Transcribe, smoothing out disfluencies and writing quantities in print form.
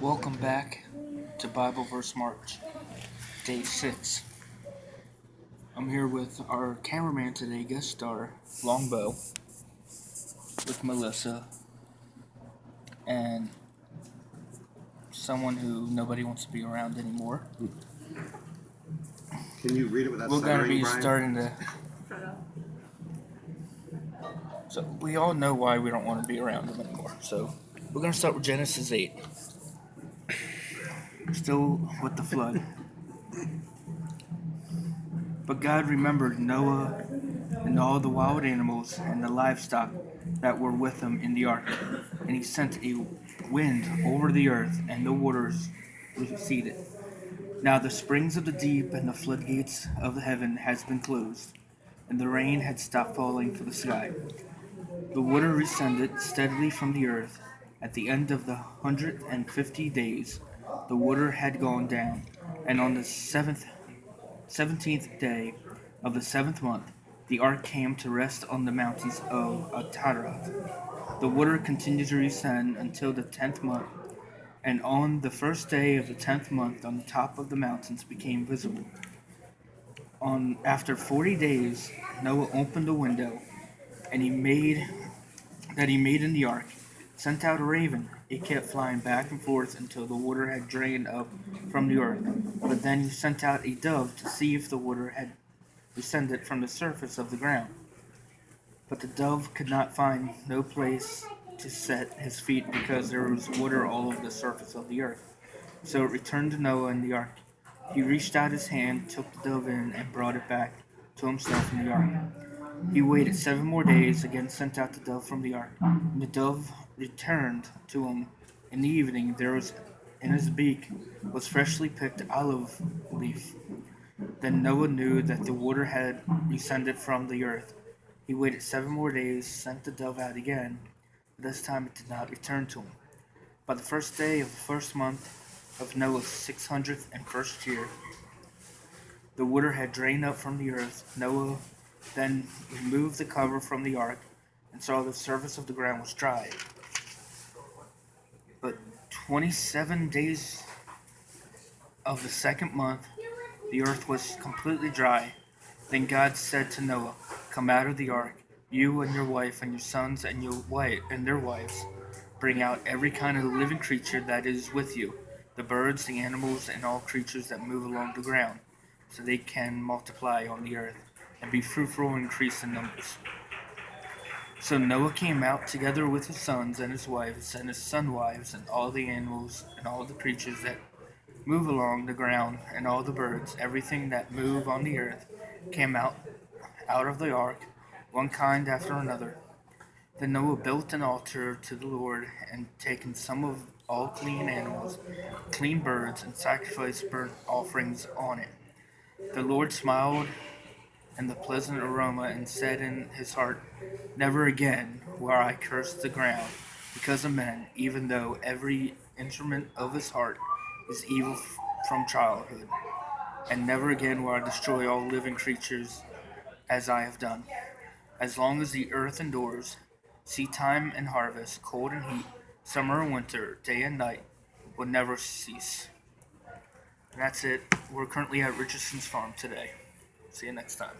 Welcome back to Bible Verse March, Day 6. I'm here with our cameraman today, guest star, Longbow, with Melissa, and someone who nobody wants to be around anymore. Can you read it without We're going to stuttering, be Brian? starting to... So we all know why we don't want to be around them anymore. So we're going to start with Genesis 8. Still with the flood. But God remembered Noah and all the wild animals and the livestock that were with him in the ark. And he sent a wind over the earth, and the waters receded. Now the springs of the deep and the floodgates of the heaven has been closed, and the rain had stopped falling from the sky. The water descended steadily from the earth. At the end of the 150 days, the water had gone down, and on the 17th day of the 7th month, the ark came to rest on the mountains of Ataroth. The water continued to descend until the 10th month, and on the first day of the 10th month, on the top of the mountains became visible. After 40 days, Noah opened a window, and he made in the ark, sent out a raven. It kept flying back and forth until the water had drained up from the earth. But then he sent out a dove to see if the water had descended from the surface of the ground. But the dove could not find no place to set his feet because there was water all over the surface of the earth. So it returned to Noah in the ark. He reached out his hand, took the dove in, and brought it back to himself in the ark. He waited 7 more days, again sent out the dove from the ark. When the dove returned to him in the evening, there was in his beak was freshly picked olive leaf. Then Noah knew that the water had descended from the earth. He waited 7 more days, sent the dove out again, but this time it did not return to him. By the first day of the first month of Noah's 601st year, the water had drained up from the earth. Noah then removed the cover from the ark and saw the surface of the ground was dry. But 27 days of the 2nd month, the earth was completely dry. Then God said to Noah, "Come out of the ark, you and your wife and your sons and their wives. Bring out every kind of living creature that is with you, the birds, the animals, and all creatures that move along the ground, so they can multiply on the earth and be fruitful and increase in numbers." So Noah came out together with his sons and his wives and his sons' wives and all the animals and all the creatures that move along the ground and all the birds, everything that move on the earth, came out of the ark, one kind after another. Then Noah built an altar to the Lord and taken some of all clean animals, clean birds, and sacrificed burnt offerings on it. The Lord smiled and the pleasant aroma and said in his heart, "Never again will I curse the ground because of men, even though every instrument of his heart is evil from childhood. And never again will I destroy all living creatures as I have done. As long as the earth endures, seed time and harvest, cold and heat, summer and winter, day and night will never cease." And that's it. We're currently at Richardson's farm today. See you next time.